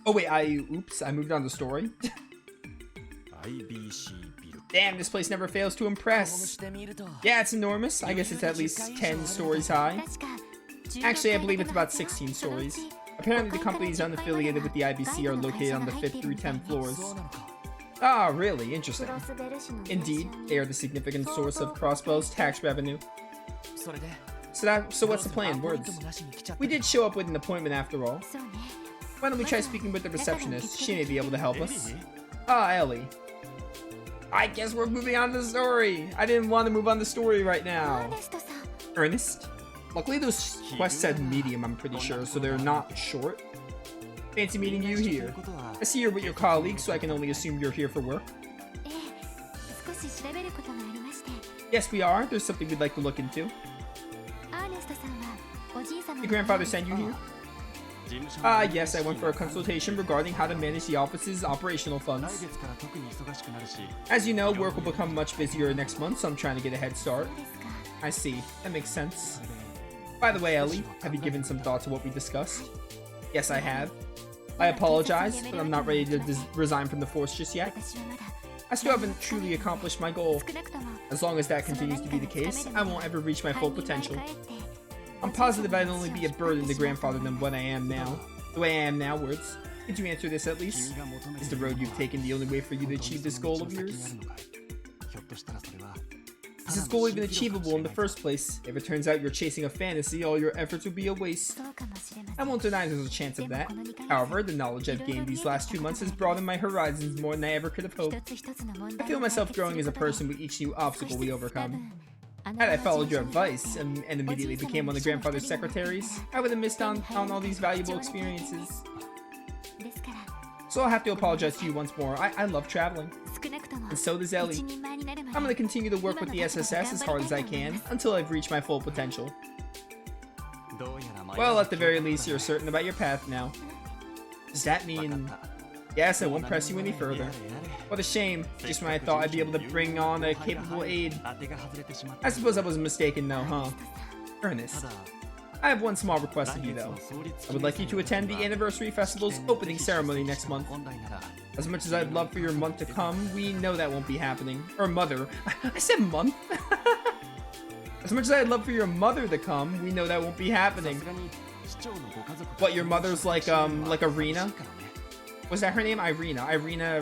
Oh wait, oops, I moved on the story. Damn, this place never fails to impress. Yeah, it's enormous. I guess it's at least 10 stories high. Actually, I believe it's about 16 stories. Apparently the companies unaffiliated with the IBC are located on the 5th through 10th floors. Ah, really? Interesting. Indeed, they are the significant source of Crossbow's tax revenue. So what's the plan? Words. We did show up with an appointment after all. Why don't we try speaking with the receptionist? She may be able to help us. Ah, Ellie. I guess we're moving on to the story. I didn't want to move on the story right now. Ernest? Luckily those quests said medium, I'm pretty sure, so they're not short. Fancy meeting you here. I see you're with your colleagues, so I can only assume you're here for work. Yes, we are. There's something we'd like to look into. Your grandfather sent you here? Yes, I went for a consultation regarding how to manage the office's operational funds. As you know, work will become much busier next month, so I'm trying to get a head start. I see. That makes sense. By the way, Ellie, have you given some thought to what we discussed? Yes, I have. I apologize, but I'm not ready to resign from the force just yet. I still haven't truly accomplished my goal. As long as that continues to be the case, I won't ever reach my full potential. I'm positive I'd only be a burden to grandfather than what I am now. The way I am now, words. Could you answer this at least? Is the road you've taken the only way for you to achieve this goal of yours? Is this goal even achievable in the first place? If it turns out you're chasing a fantasy, all your efforts would be a waste. I won't deny there's a chance of that. However, the knowledge I've gained these last 2 months has broadened my horizons more than I ever could have hoped. I feel myself growing as a person with each new obstacle we overcome. Had I followed your advice and immediately became one of grandfather's secretaries, I would have missed on all these valuable experiences. So I'll have to apologize to you once more. I love traveling. And so does Ellie. I'm going to continue to work with the SSS as hard as I can until I've reached my full potential. Well, at the very least, you're certain about your path now. Does that mean... Yes, I won't press you any further. What a shame, just when I thought I'd be able to bring on a capable aide. I suppose I was mistaken though, huh? Ernest. I have one small request of you though. I would like you to attend the Anniversary Festival's opening ceremony next month. As much as I'd love for your month to come, we know that won't be happening. Or mother. I said month? As much as I'd love for your mother to come, we know that won't be happening. What, your mother's like Irina? Was that her name? Irina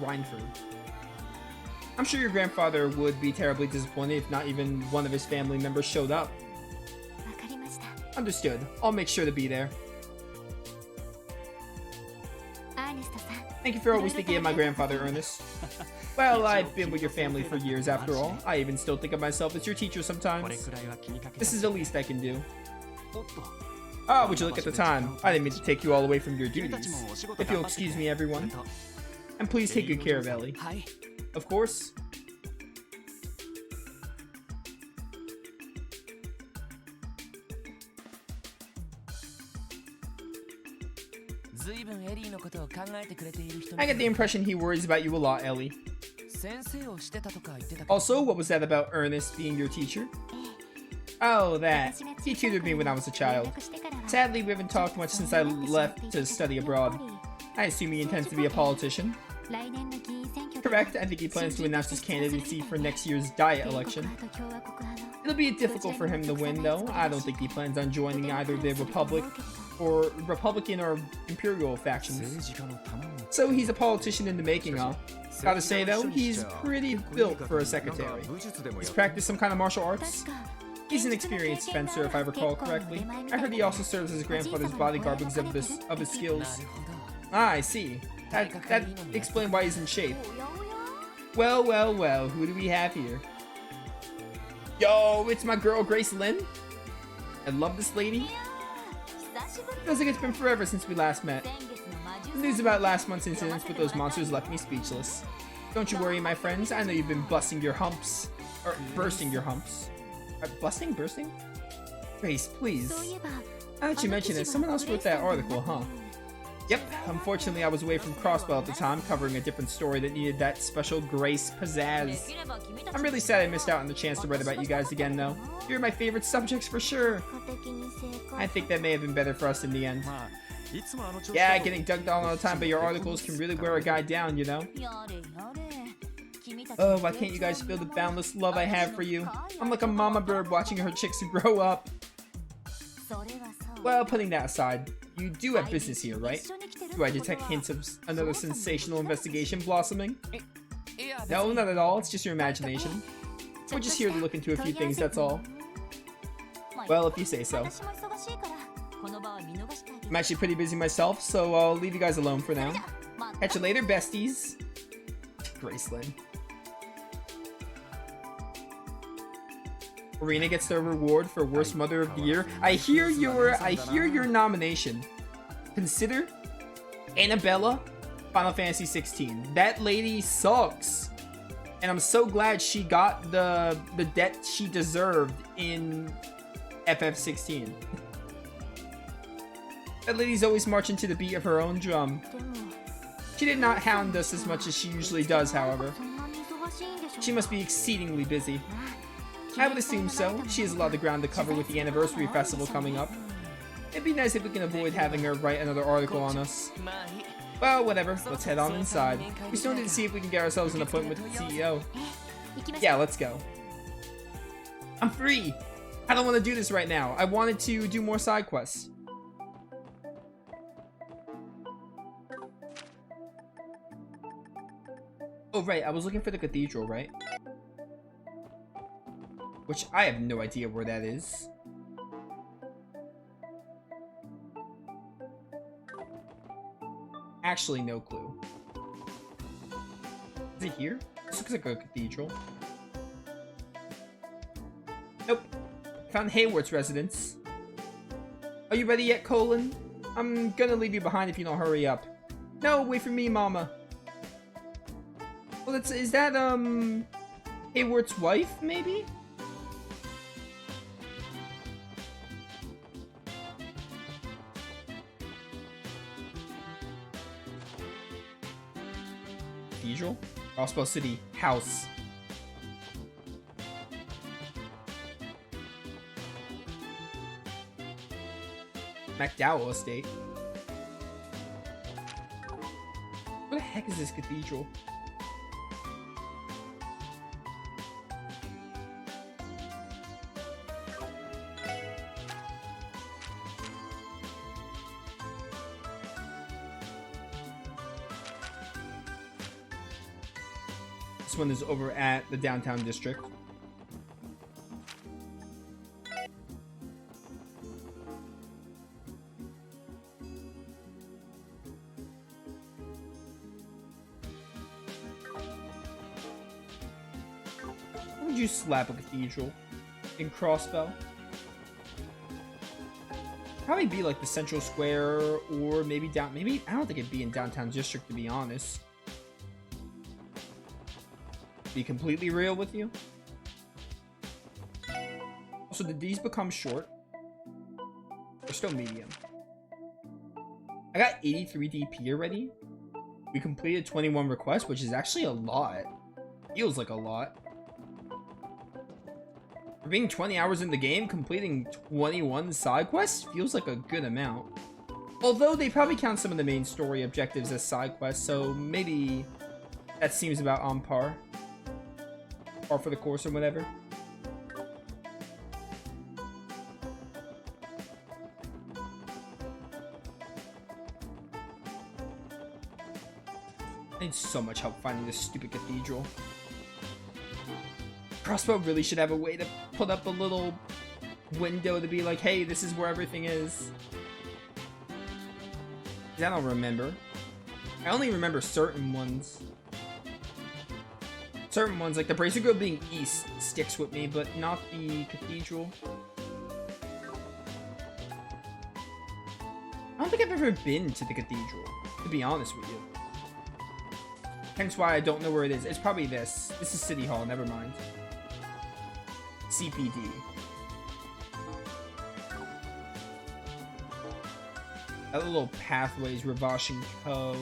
Reinford. I'm sure your grandfather would be terribly disappointed if not even one of his family members showed up. Understood. I'll make sure to be there. Thank you for always thinking of my grandfather, Ernest. Well, I've been with your family for years after all. I even still think of myself as your teacher sometimes. This is the least I can do. Ah, would you look at the time? I didn't mean to take you all away from your duties. If you'll excuse me, everyone. And please take good care of Ellie. Of course. I get the impression he worries about you a lot, Ellie. Also, what was that about Ernest being your teacher? Oh, that. He tutored me when I was a child. Sadly, we haven't talked much since I left to study abroad. I assume he intends to be a politician. Correct, I think he plans to announce his candidacy for next year's Diet election. It'll be difficult for him to win, though. I don't think he plans on joining either the Republican or Imperial factions. So he's a politician in the making, huh? Gotta say, though, he's pretty built for a secretary. He's practiced some kind of martial arts? He's an experienced fencer, if I recall correctly. I heard he also serves as his grandfather's bodyguard because of his skills. Ah, I see. That explains why he's in shape. Well, well, well, who do we have here? Yo, it's my girl Grace Lynn. I love this lady. Feels like it's been forever since we last met. The news about last month's incidents with those monsters left me speechless. Don't you worry, my friends. I know you've been busting your humps. Or bursting your humps. Bursting? Grace, please. Now that you mention it, someone else wrote that article, huh? Yep, unfortunately I was away from Crossbow at the time, covering a different story that needed that special Grace pizzazz. I'm really sad I missed out on the chance to write about you guys again, though. You're my favorite subjects for sure. I think that may have been better for us in the end. Yeah, getting dunked on all the time, but your articles can really wear a guy down, you know? Oh, why can't you guys feel the boundless love I have for you? I'm like a mama bird watching her chicks grow up. Well, putting that aside, you do have business here, right? Do I detect hints of another sensational investigation blossoming? No, not at all. It's just your imagination. We're just here to look into a few things, that's all. Well, if you say so. I'm actually pretty busy myself, so I'll leave you guys alone for now. Catch you later, besties. Graceland. Arena gets the reward for Worst Mother of the Year. I hear your nomination. Consider Annabella, Final Fantasy 16. That lady sucks. And I'm so glad she got the debt she deserved in FF16. That lady's always marching to the beat of her own drum. She did not hound us as much as she usually does, however. She must be exceedingly busy. I would assume so. She has a lot of ground to cover with the anniversary festival coming up. It'd be nice if we can avoid having her write another article on us. Well, whatever. Let's head on inside. We still need to see if we can get ourselves an appointment with the CEO. Yeah, let's go. I'm free! I don't want to do this right now. I wanted to do more side quests. Oh, right. I was looking for the cathedral, right? Which I have no idea where that is. Actually, no clue. Is it here? This looks like a cathedral. Nope. Found Haywart's residence. Are you ready yet, Colin? I'm gonna leave you behind if you don't hurry up. No, wait for me, Mama. Well, is that, Haywart's wife, maybe? Cathedral? Crossbow City House. MacDowell Estate. Where the heck is this cathedral? This one is over at the downtown district. How would you slap a cathedral in Crossbow? Probably be like the central square, or maybe down. Maybe I don't think it'd be in downtown district, to be honest. Be completely real with you. So did these become short? Or still medium? I got 83 DP already. We completed 21 requests, which is actually a lot. Feels like a lot. For being 20 hours in the game, completing 21 side quests feels like a good amount. Although they probably count some of the main story objectives as side quests, so maybe that seems about on par. Or for the course or whatever. I need so much help finding this stupid cathedral. Crossbow really should have a way to put up a little window to be like, hey, this is where everything is. I don't remember. I only remember certain ones. Certain ones, like the Bracer Grove being east, sticks with me, but not the cathedral. I don't think I've ever been to the cathedral, to be honest with you. Hence why I don't know where it is. It's probably this. This is City Hall, never mind. CPD. That little pathways, Ravash and Co.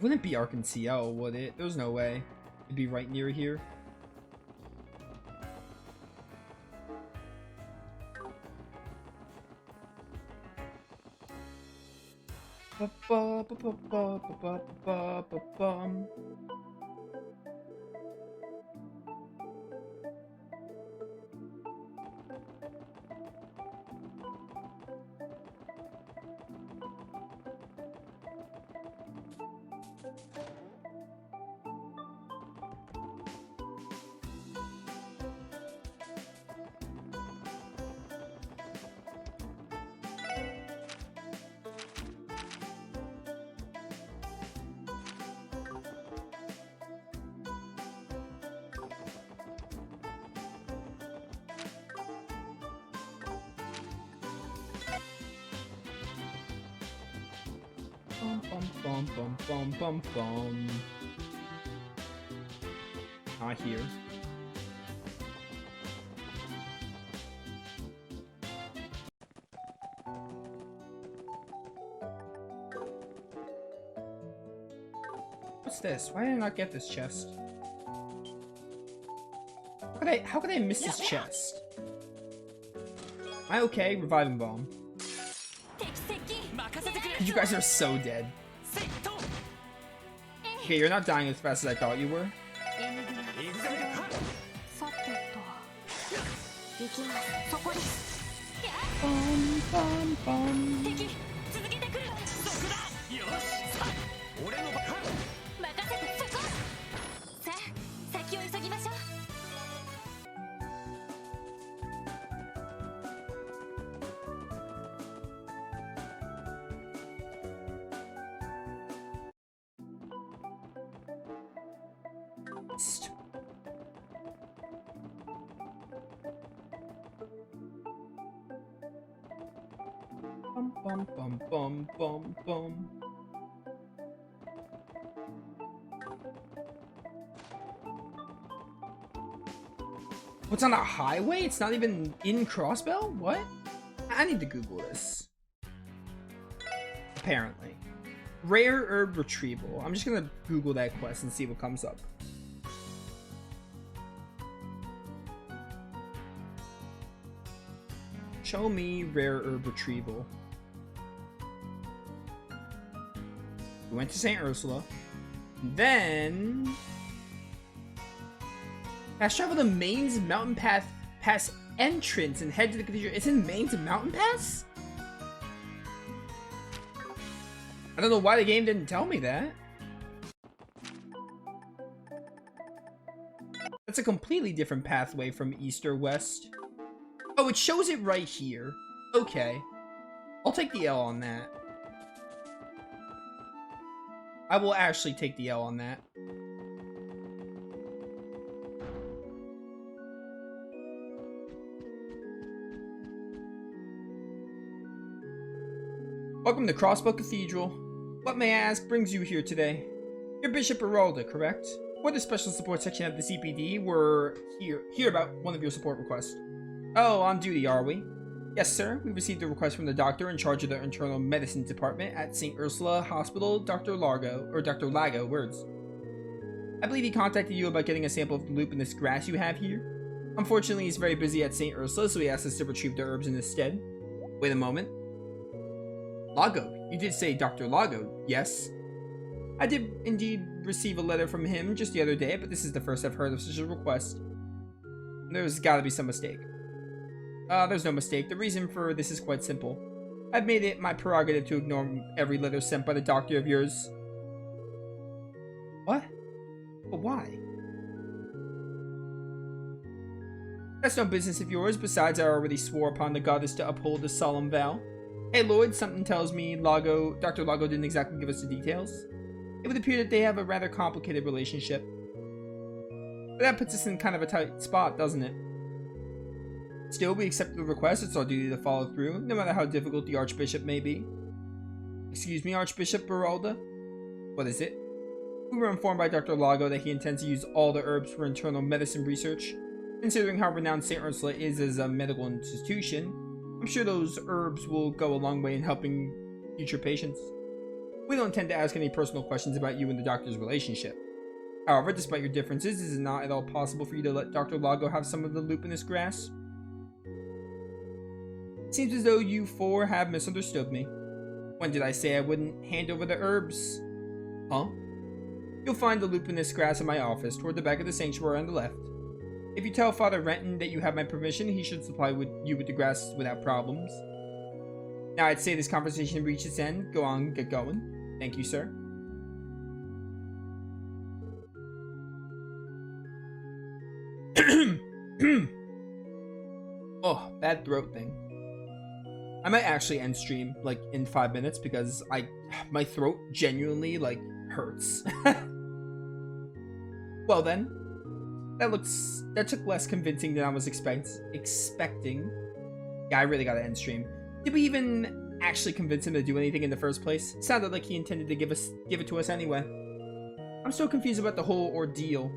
Wouldn't be Ark and CL, would it? There's no way. It'd be right near here. Bum. Not here. What's this? Why did I not get this chest? How could I miss this chest? Am I okay? Reviving bomb. You guys are so dead. Okay, you're not dying as fast as I thought you were. Bum. What's on a highway? It's not even in Crossbell? What? I need to Google this. Apparently. Rare herb retrieval. I'm just gonna Google that quest and see what comes up. Show me rare herb retrieval. We went to St. Ursula. Then fast travel to Maine's Mountain Pass entrance and head to the cathedral. It's in Maine's Mountain Pass? I don't know why the game didn't tell me that. That's a completely different pathway from east or west. Oh, it shows it right here. Okay. I'll take the L on that. I will actually take the L on that. Welcome to Crossbow Cathedral. What, may I ask, brings you here today? You're Bishop Arolda, correct? We're the special support section of the CPD. We're here about one of your support requests. Oh, on duty, are we? Yes, sir. We received a request from the doctor in charge of the internal medicine department at St. Ursula Hospital, Dr. Lago, words. I believe he contacted you about getting a sample of the lupinous grass you have here. Unfortunately, he's very busy at St. Ursula, so he asked us to retrieve the herbs in his stead. Wait a moment. Lago? You did say Dr. Lago, yes? I did indeed receive a letter from him just the other day, but this is the first I've heard of such a request. There's gotta be some mistake. There's no mistake. The reason for this is quite simple. I've made it my prerogative to ignore every letter sent by the doctor of yours. What? But why? That's no business of yours. Besides, I already swore upon the goddess to uphold the solemn vow. Hey, Lloyd, something tells me Dr. Lago didn't exactly give us the details. It would appear that they have a rather complicated relationship. But that puts us in kind of a tight spot, doesn't it? Still, we accept the request. It's our duty to follow through, no matter how difficult the Archbishop may be. Excuse me, Archbishop Beralda? What is it? We were informed by Dr. Lago that he intends to use all the herbs for internal medicine research. Considering how renowned St. Ursula is as a medical institution, I'm sure those herbs will go a long way in helping future patients. We don't intend to ask any personal questions about you and the doctor's relationship. However, despite your differences, is it not at all possible for you to let Dr. Lago have some of the lupinous grass? It seems as though you four have misunderstood me. When did I say I wouldn't hand over the herbs? Huh? You'll find the lupinous grass in my office, toward the back of the sanctuary on the left. If you tell Father Renton that you have my permission, he should supply you with the grass without problems. Now I'd say this conversation reached its end. Go on, get going. Thank you, sir. Oh, bad throat thing. I might actually end stream like in 5 minutes because my throat genuinely like hurts. Well then, that took less convincing than I was expecting. Yeah, I really gotta end stream. Did we even actually convince him to do anything in the first place? It sounded like he intended to give it to us anyway. I'm so confused about the whole ordeal.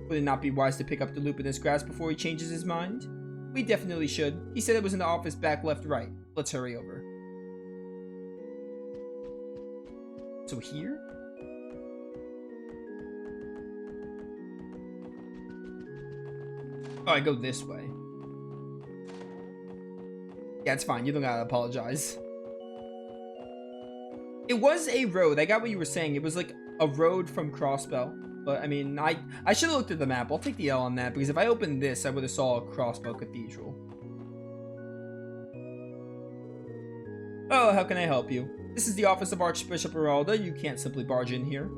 Would it not be wise to pick up the lupinous grass before he changes his mind? We definitely should. He said it was in the office back, left, right. Let's hurry over. So here? Oh, I go this way. Yeah, it's fine. You don't gotta apologize. It was a road. I got what you were saying. It was like a road from Crossbow. But, I mean, I should have looked at the map. I'll take the L on that, because if I opened this, I would have saw a Crossbow Cathedral. Oh, how can I help you? This is the office of Archbishop Geralda. You can't simply barge in here.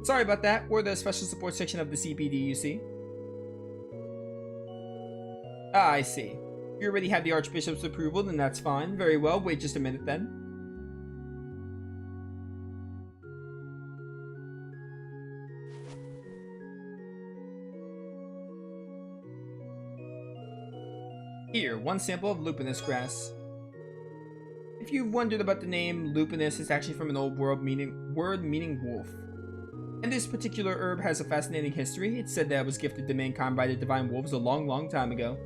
Sorry about that. We're the special support section of the CPD, you see. Ah, I see. If you already have the Archbishop's approval, then that's fine. Very well. Wait just a minute, then. Here, one sample of lupinous grass. If you've wondered about the name, lupinous is actually from an old word meaning wolf. And this particular herb has a fascinating history. It's said that it was gifted to mankind by the divine wolves a long, long time ago.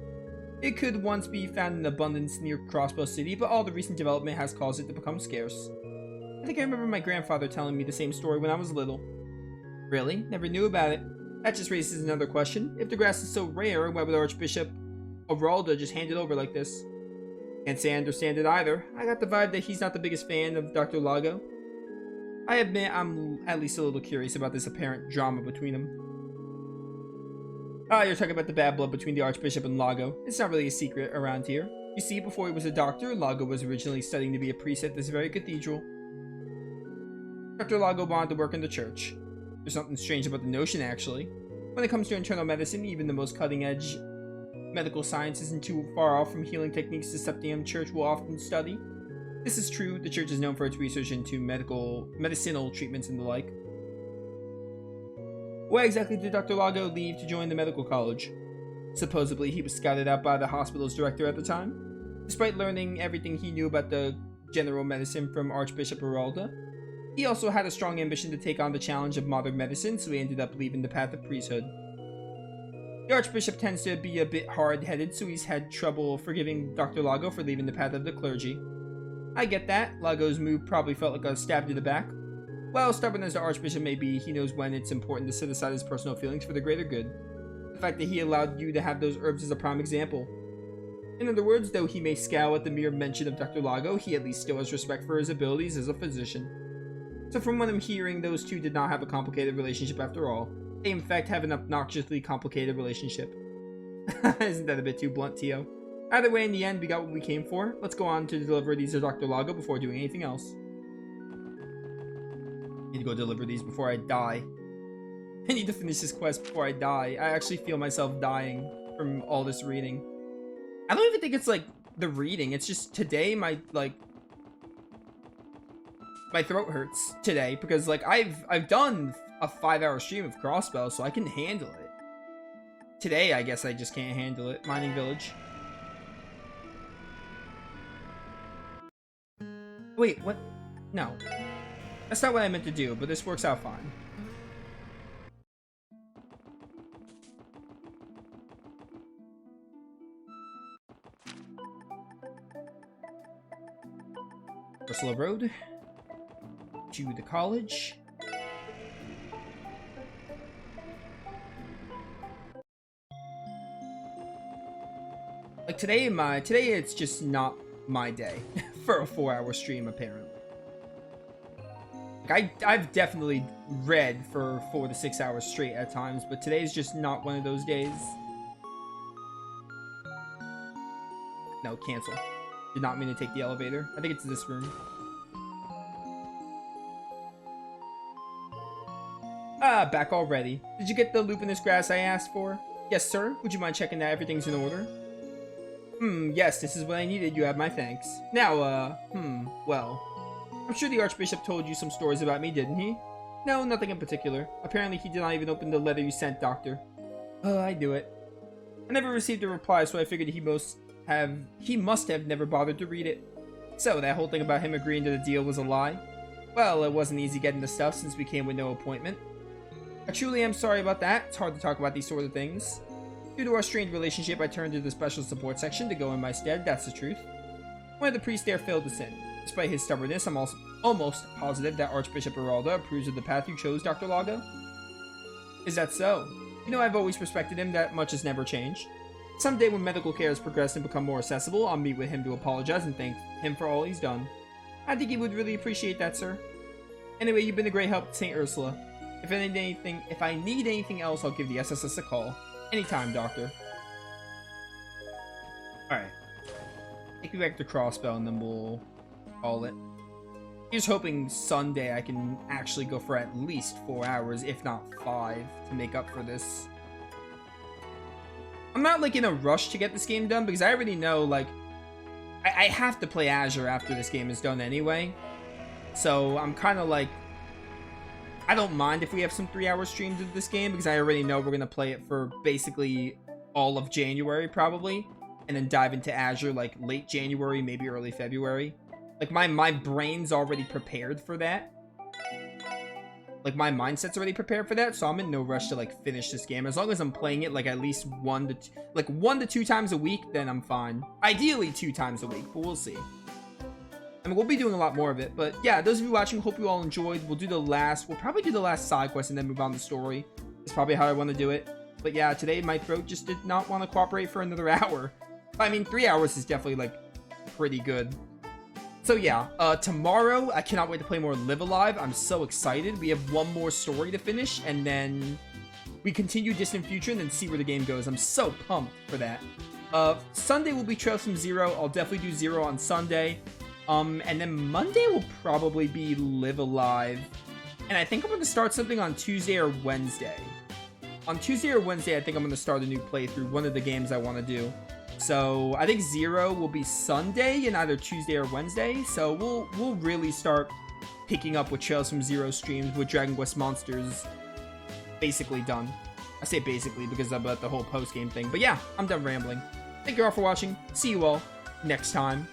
It could once be found in abundance near Crossbow City, but all the recent development has caused it to become scarce. I think I remember my grandfather telling me the same story when I was little. Really? Never knew about it. That just raises another question. If the grass is so rare, why would Archbishop Geralda just hand it over like this? Can't say I understand it either. I got the vibe that he's not the biggest fan of Dr. Lago. I admit I'm at least a little curious about this apparent drama between them. Ah, you're talking about the bad blood between the Archbishop and Lago. It's not really a secret around here. You see, before he was a doctor, Lago was originally studying to be a priest at this very cathedral. Dr. Lago wanted to work in the church. There's something strange about the notion, actually. When it comes to internal medicine, even the most cutting-edge medical science isn't too far off from healing techniques the Septium Church will often study. This is true. The church is known for its research into medicinal treatments and the like. Why exactly did Dr. Lago leave to join the medical college? Supposedly, he was scouted out by the hospital's director at the time. Despite learning everything he knew about the general medicine from Archbishop Geralda, he also had a strong ambition to take on the challenge of modern medicine, so he ended up leaving the path of priesthood. The Archbishop tends to be a bit hard-headed, so he's had trouble forgiving Dr. Lago for leaving the path of the clergy. I get that. Lago's move probably felt like a stab to the back. Well, stubborn as the Archbishop may be, he knows when it's important to set aside his personal feelings for the greater good. The fact that he allowed you to have those herbs is a prime example. In other words, though he may scowl at the mere mention of Dr. Lago, he at least still has respect for his abilities as a physician. So from what I'm hearing, those two did not have a complicated relationship after all. They in fact have an obnoxiously complicated relationship. Isn't that a bit too blunt, Tio? Either way, in the end, we got what we came for. Let's go on to deliver these to Dr. Lago before doing anything else. I need to go deliver these before I die. I need to finish this quest before I die. I actually feel myself dying from all this reading. I don't even think it's like the reading. It's just today my throat hurts today because like I've done a 5-hour stream of Crossbow, so I can handle it. Today, I guess I just can't handle it. Mining Village. Wait, what? No. That's not what I meant to do, but this works out fine. Ursula Road. To the college. Like today it's just not my day for a 4-hour stream apparently. I've definitely read for 4 to 6 hours straight at times, but today's just not one of those days. No, cancel. Did not mean to take the elevator. I think it's this room. Ah, back already. Did you get the lupinous grass I asked for? Yes, sir. Would you mind checking that everything's in order? Yes, this is what I needed. You have my thanks. Now, well. I'm sure the Archbishop told you some stories about me, didn't he? No, nothing in particular. Apparently he did not even open the letter you sent, Doctor. I knew it. I never received a reply, so I figured he must have never bothered to read it. So, that whole thing about him agreeing to the deal was a lie? Well, it wasn't easy getting the stuff since we came with no appointment. I truly am sorry about that. It's hard to talk about these sort of things. Due to our strained relationship, I turned to the special support section to go in my stead, that's the truth. One of the priests there filled us in. Despite his stubbornness, I'm also almost positive that Archbishop Aralda approves of the path you chose, Dr. Lago. Is that so? You know, I've always respected him, that much has never changed. Someday when medical care has progressed and become more accessible, I'll meet with him to apologize and thank him for all he's done. I think he would really appreciate that, sir. Anyway, you've been a great help to St. Ursula. If I need anything else, I'll give the SSS a call. Anytime, Doctor. Alright. Take me back to Crossbow and then we'll call it. Here's hoping Sunday I can actually go for at least 4 hours, if not 5, to make up for this. I'm not, like, in a rush to get this game done, because I already know, like, I have to play Azure after this game is done anyway. So, I'm kind of, like, I don't mind if we have some 3-hour streams of this game, because I already know we're going to play it for basically all of January, probably. And then dive into Azure, like, late January, maybe early February. Like, my brain's already prepared for that. Like, my mindset's already prepared for that, so I'm in no rush to, like, finish this game. As long as I'm playing it, like, at least 1 to 2 times a week, then I'm fine. Ideally, 2 times a week, but we'll see. I mean, we'll be doing a lot more of it, but yeah, those of you watching, hope you all enjoyed. We'll probably do the last side quest and then move on to the story. That's probably how I want to do it. But yeah, today my throat just did not want to cooperate for another hour. I mean, 3 hours is definitely, like, pretty good. So yeah, tomorrow, I cannot wait to play more Live Alive. I'm so excited. We have one more story to finish, and then we continue Distant Future and then see where the game goes. I'm so pumped for that. Sunday will be Trails from Zero. I'll definitely do Zero on Sunday. And then Monday will probably be Live Alive. And I think I'm going to start something on Tuesday or Wednesday. On Tuesday or Wednesday, I think I'm going to start a new playthrough, one of the games I want to do. So I think Zero will be Sunday in either Tuesday or Wednesday. So we'll really start picking up with Trails from Zero streams with Dragon Quest Monsters basically done. I say basically because about the whole post-game thing. But yeah, I'm done rambling. Thank you all for watching. See you all next time.